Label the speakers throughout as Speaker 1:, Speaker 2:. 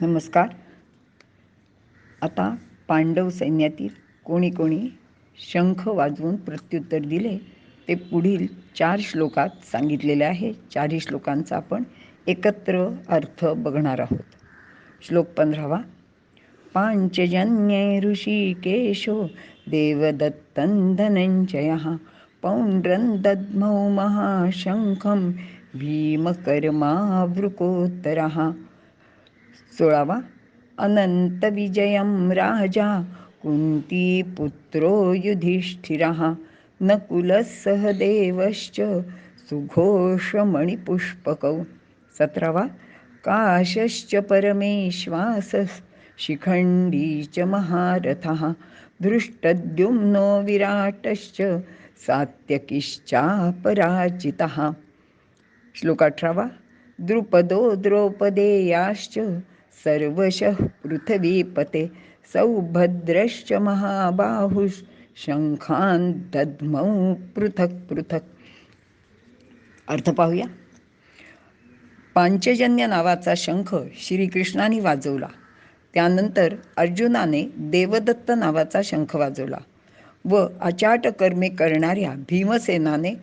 Speaker 1: नमस्कार. आता पांडव सैन्यातील कोणी कोणी शंख वाजवून प्रत्युत्तर दिले ते पुढील 4 श्लोकात सांगितलेले आहे. 4ही श्लोकांचा आपण एकत्र अर्थ बघणार आहोत. श्लोक 15. पांचजन्ये ऋषिकेशो देवदत्तं धनंजयः पौंड्रं दद्मौ महाशंखं भीमकर्मावृकोत्तरः. 16. अनन्तविजयं राजा कुन्तीपुत्रो युधिष्ठिरः नकुलः सहदेवश्च सुघोषमणिपुष्पकौ. 17. काशश्च परमेश्वासः शिखण्डी च महारथः धृष्टद्युम्नो विराटश्च सात्यकिश्चापराजितः. श्लोक 18. द्रुपदो द्रौपदेयाश्च सर्वशः पृथिवीपते सौभद्रश्च महाबाहुः शंखान् दद्मौ पृथक पृथक. अर्थ पाहूया. पांचजन्य नावाचा शंख श्रीकृष्णाने वाजवला. त्यानंतर अर्जुनाने देवदत्त नावाचा शंख वाजवला व अचाट कर्मे करणाऱ्या भीमसेनाने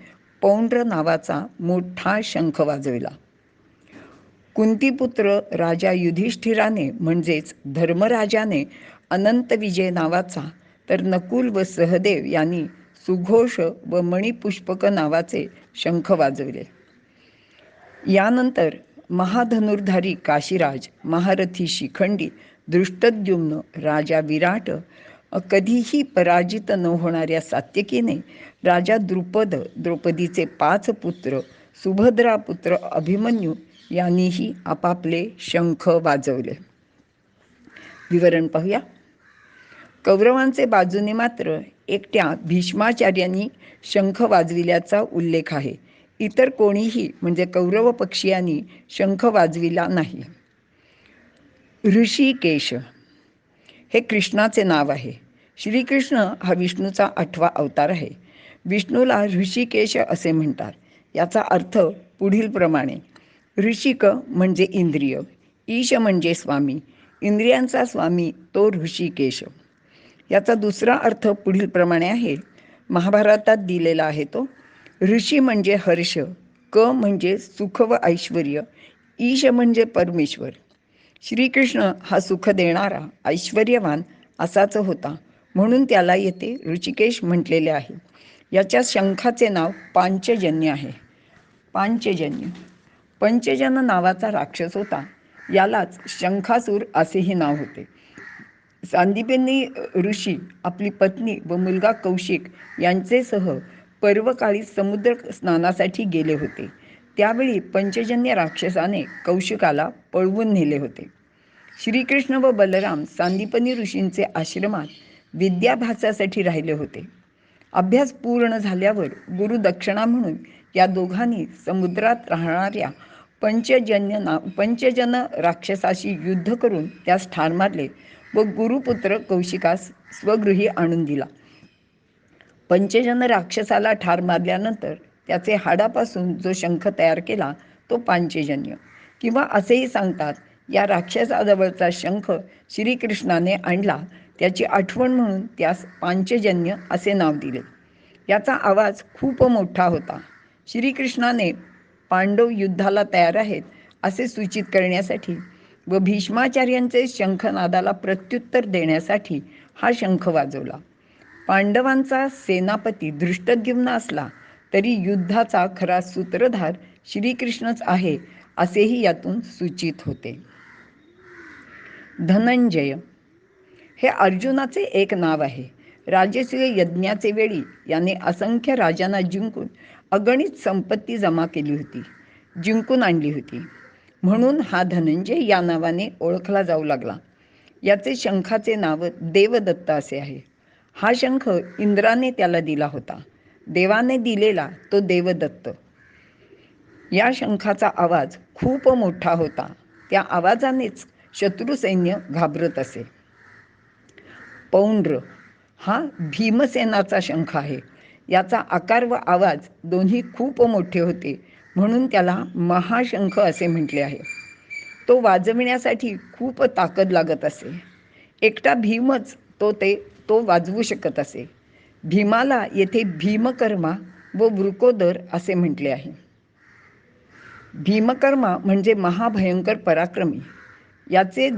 Speaker 1: पौंड्र नावाचा मोठा शंख वाजविला. कुंतीपुत्र राजा युधिष्ठिराने म्हणजेच धर्मराजाने अनंत विजय नावाचा, तर नकुल व सहदेव यांनी सुघोष व मणिपुष्पक नावाचे शंख वाजविले. यानंतर महाधनुर्धारी काशीराज, महारथी शिखंडी, धृष्टद्युम्न, राजा विराट, कधीही पराजित न होणाऱ्या सात्यकीने, राजा द्रुपद, द्रौपदीचे 5 पुत्र, सुभद्रा पुत्र अभिमन्यू यांनीही आपापले शंख वाजवले. विवरण पाहूया. कौरवांचे बाजूने मात्र एकट्या भीष्माचार्यांनी शंख वाजविल्याचा उल्लेख आहे. इतर कोणीही म्हणजे कौरव पक्षीयांनी शंख वाजविला नाही. ऋषिकेश हे कृष्णाचे नाव आहे. श्रीकृष्ण हा विष्णूचा 8वा अवतार आहे. विष्णूला ऋषिकेश असे म्हणतात. याचा अर्थ पुढील प्रमाणे. ऋषिक म्हणजे इंद्रिय, ईश म्हणजे स्वामी, इंद्रियांचा स्वामी तो ऋषिकेश. याचा दुसरा अर्थ पुढील प्रमाणे आहे. महाभारतात दिलेला आहे तो. ऋषी म्हणजे हर्ष, क म्हणजे सुख व ऐश्वर्य, ईश म्हणजे परमेश्वर. श्रीकृष्ण हा सुख देणारा ऐश्वर्यवान असाच होता, म्हणून त्याला येथे ऋषिकेश म्हटलेले आहे. याच्या शंखाचे नाव पांचजन्य आहे. पांचजन्य पंचजन नावाचा राक्षस होता. यालाच शंखासूर असेही नाव होते. सांदीपनी ऋषी आपली पत्नी व मुलगा कौशिक यांचेसह पर्वकाळी समुद्र स्नानासाठी गेले होते. त्यावेळी पंचजन्य राक्षसाने कौशिकाला पळवून नेले होते. श्रीकृष्ण व बलराम सांदीपनी ऋषींचे आश्रमात विद्याभ्यासासाठी राहिले होते. अभ्यास पूर्ण झाल्यावर गुरुदक्षिणा म्हणून या दोघांनी समुद्रात राहणाऱ्या पंचजन राक्षसाशी युद्ध करून त्यास ठार मारले व गुरुपुत्र कौशिकास स्वगृही आणून दिला. पंचजन राक्षसाला ठार मारल्यानंतर त्याचे हाडापासून जो शंख तयार केला तो पांचजन्य, किंवा असेही सांगतात या राक्षसाजवळचा शंख श्रीकृष्णाने आणला, त्याची आठवण म्हणून त्यास पांचजन्य असे नाव दिले. याचा आवाज खूप मोठा होता. श्रीकृष्णाने पांडव युद्धाला तयार आहेत असे सूचित करण्यासाठी व भीष्माचार्यांचे शंखनादाला प्रत्युत्तर देण्यासाठी हा शंख वाजवला. पांडवांचा सेनापती धृष्टद्युम्न असला तरी युद्धाचा खरा सूत्रधार श्रीकृष्णच आहे असेही यातून सूचित होते. धनंजय हे अर्जुनाचे एक नाव आहे. राजसूय यज्ञाचे वेळी याने असंख्य राजांना जिंकून अगणित संपत्ती जमा केली होती, जिंकून आणली होती, म्हणून हा धनंजय या नावाने ओळखला जाऊ लागला. याचे शंखाचे नाव देवदत्त असे आहे. हा शंख इंद्राने त्याला दिला होता. देवाने दिलेला तो देवदत्त. या शंखाचा आवाज खूप मोठा होता. त्या आवाजानेच शत्रू सैन्य घाबरत असे. पौंड्र हा भीमसेनाचा शंख आहे. याचा आकार व आवाज दोन्ही खूप मोठे होते, म्हणून त्याला महाशंख असे म्हटले आहे. तो वाजविण्यासाठी खूप ताकद लागत असे. एकटा भीमच तो वाजवू शकत असे. भीमाला येथे भीमकर्मा व वृकोदर असे म्हटले आहे. भीमकर्मा म्हणजे महाभयंकर पराक्रमी. याचे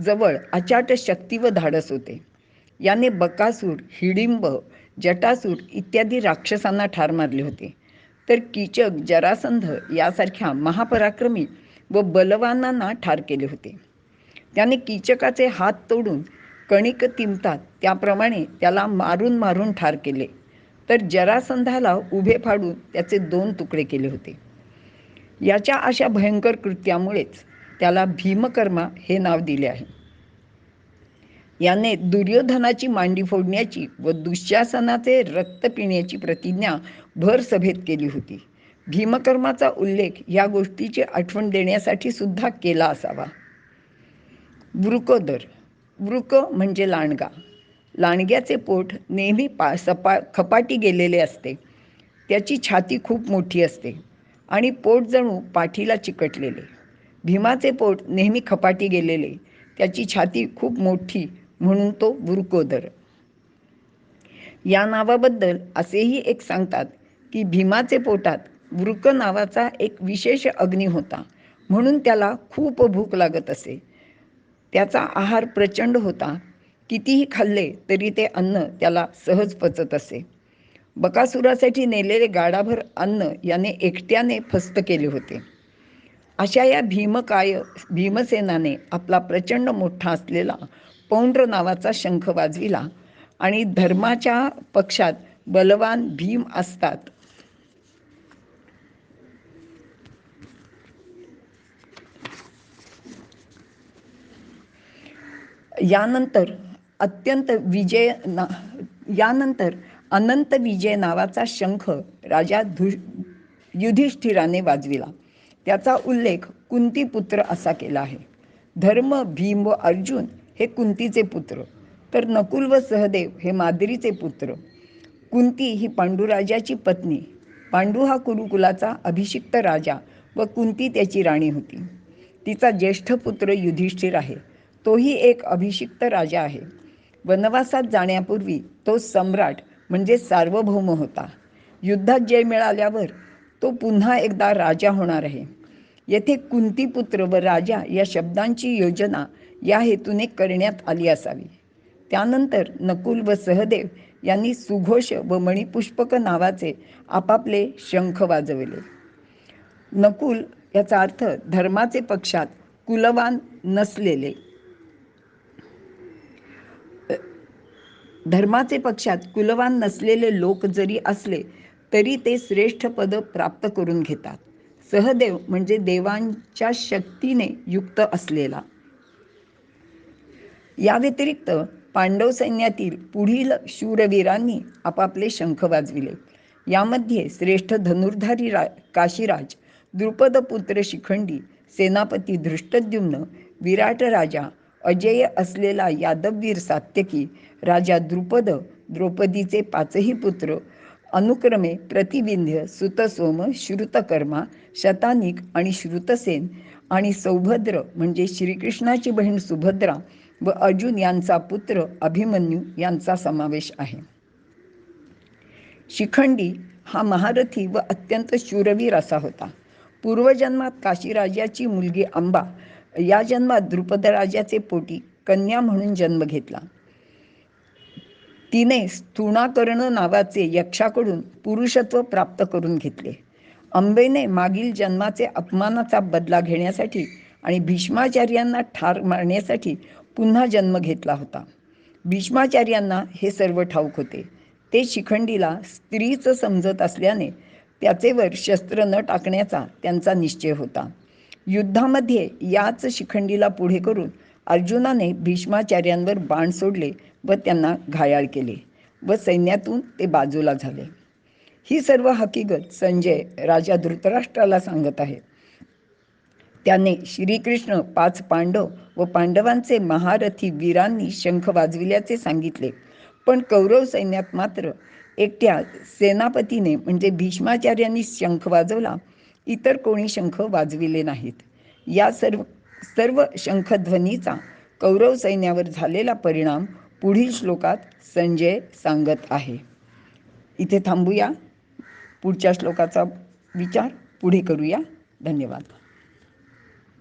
Speaker 1: जवळ अचाट शक्ती व धाडस होते. याने बकासूर, हिडिंब, जटासूर इत्यादी राक्षसांना ठार मारले होते. तर कीचक, जरासंध यासारख्या महापराक्रमी व बलवानांना ठार केले होते. त्याने कीचकाचे हात तोडून कणिक तिंबतात त्याप्रमाणे त्याला मारून मारून ठार केले. तर जरासंधाला उभे फाडून त्याचे 2 तुकडे केले होते. याच्या अशा भयंकर कृत्यामुळेच त्याला भीमकर्मा हे नाव दिले आहे. याने दुर्योधनाची मांडी फोडण्याची व दुःशासनाचे रक्त पिण्याची प्रतिज्ञा भर सभेत केली होती. भीमकर्माचा उल्लेख या गोष्टीची आठवण देण्यासाठी सुद्धा केला असावा. वृकोदर. वृक म्हणजे लांडगा. लांडग्याचे पोट नेहमी खपाटी गेलेले असते. त्याची छाती खूप मोठी असते आणि पोट जणू पाठीला चिकटलेले. भीमाचे पोट नेहमी खपाटी गेलेले, त्याची छाती खूप मोठी, म्हणून तो वृकोदर. या नावाबद्दल असेही एक सांगतात की भीमाचे पोटात वृक नावाचा एक विशेष अग्नी होता, म्हणून त्याला खूप भूक लागत असे. त्याचा आहार प्रचंड होता. कितीही खाल्ले तरी ते अन्न त्याला सहज पचत असे. बकासुरासाठी नेलेले गाडाभर अन्न याने एकट्याने फस्त केले होते. अशा या भीमसेनाने आपला प्रचंड मोठा असलेला पौंड्र नावाचा शंख वाजविला आणि धर्माच्या पक्षात बलवान भीम असतात यानंतर अनंत विजय नावाचा शंख राजा युधिष्ठिराने वाजविला. त्याचा उल्लेख कुंतीपुत्र असा केला आहे. धर्म, भीम व अर्जुन हे कुंतीचे पुत्र, तर नकुल व सहदेव हे माद्रीचे पुत्र. कुंती ही पांडुराजाची पत्नी. पांडू हा कुरुकुलाचा अभिषिक्त राजा व कुंती त्याची राणी होती. तिचा ज्येष्ठ पुत्र युधिष्ठिर आहे. तोही एक अभिषिक्त राजा आहे. वनवासात जाण्यापूर्वी तो सम्राट म्हणजे सार्वभौम होता. युद्धात जय मिळाल्यावर तो पुन्हा एकदा राजा होणार आहे. येथे कुंतीपुत्र व राजा या शब्दांची योजना या हेतूने करण्यात आली असावी. त्यानंतर नकुल व सहदेव यांनी सुघोष व मणिपुष्पक नावाचे आपापले शंख वाजवले. नकुल याचा अर्थ धर्माचे पक्षात कुलवान नसलेले. धर्माचे पक्षात कुलवान नसलेले लोक जरी असले तरी ते श्रेष्ठ पद प्राप्त करून घेतात. सहदेव म्हणजे देवांच्या शक्तीने युक्त असलेला. या व्यतिरिक्त पांडव सैन्यातील पुढील शूरवीरांनी आपापले शंख वाजविले. यामध्ये श्रेष्ठ धनुर्धारी काशीराज, द्रुपदपुत्र शिखंडी, सेनापती धृष्टद्युम्न, विराट राजा, अजेय असलेला यादववीर सात्यकी, राजा द्रुपद, द्रौपदीचे 5ही पुत्र अनुक्रमे प्रतिविंध्य, सुतसोम, श्रुतकर्मा, शतानिक आणि श्रुतसेन आणि सौभद्र म्हणजे श्रीकृष्णाची बहीण सुभद्रा व अर्जुन यांचा पुत्र अभिमन्यू यांचा समावेश आहे. शिखंडी हा महारथी व अत्यंत शूरवीर असा होता. पूर्वजन्मात काशीराजाची मुलगी अंबा, या जन्मात द्रुपदराजाचे पोटी कन्या म्हणून जन्म घेतला. तिने स्तुणाकर्ण नावाचे यक्षाकडून पुरुषत्व प्राप्त करून घेतले. अंबेने मागील जन्माचे अपमानाचा बदला घेण्यासाठी आणि भीष्माचार्यांना ठार मारण्यासाठी पुन्हा जन्म घेतला होता. भीष्माचार्यांना हे सर्व ठाऊक होते. ते शिखंडीला स्त्रीच समजत असल्याने त्याचेवर शस्त्र न टाकण्याचा त्यांचा निश्चय होता. युद्धामध्ये याच शिखंडीला पुढे करून अर्जुनाने भीष्माचार्यांवर बाण सोडले व त्यांना घायाळ केले व सैन्यातून ते बाजूला झाले. ही सर्व हकीकत संजय राजा धृतराष्ट्राला सांगत आहे. त्याने श्रीकृष्ण 5 पांडव व पांडवांचे महारथी वीरांनी शंख वाजविल्याचे सांगितले, पण कौरव सैन्यात मात्र एकट्या सेनापतीने म्हणजे भीष्माचार्यांनी शंख वाजवला, इतर कोणी शंख वाजविले नाहीत. या सर्व सर्व शंखध्वनीचा कौरव सैन्यावर झालेला परिणाम पुढील श्लोकात संजय सांगत आहे. इथे थांबूया. पुढच्या श्लोकाचा विचार पुढे करूया. धन्यवाद.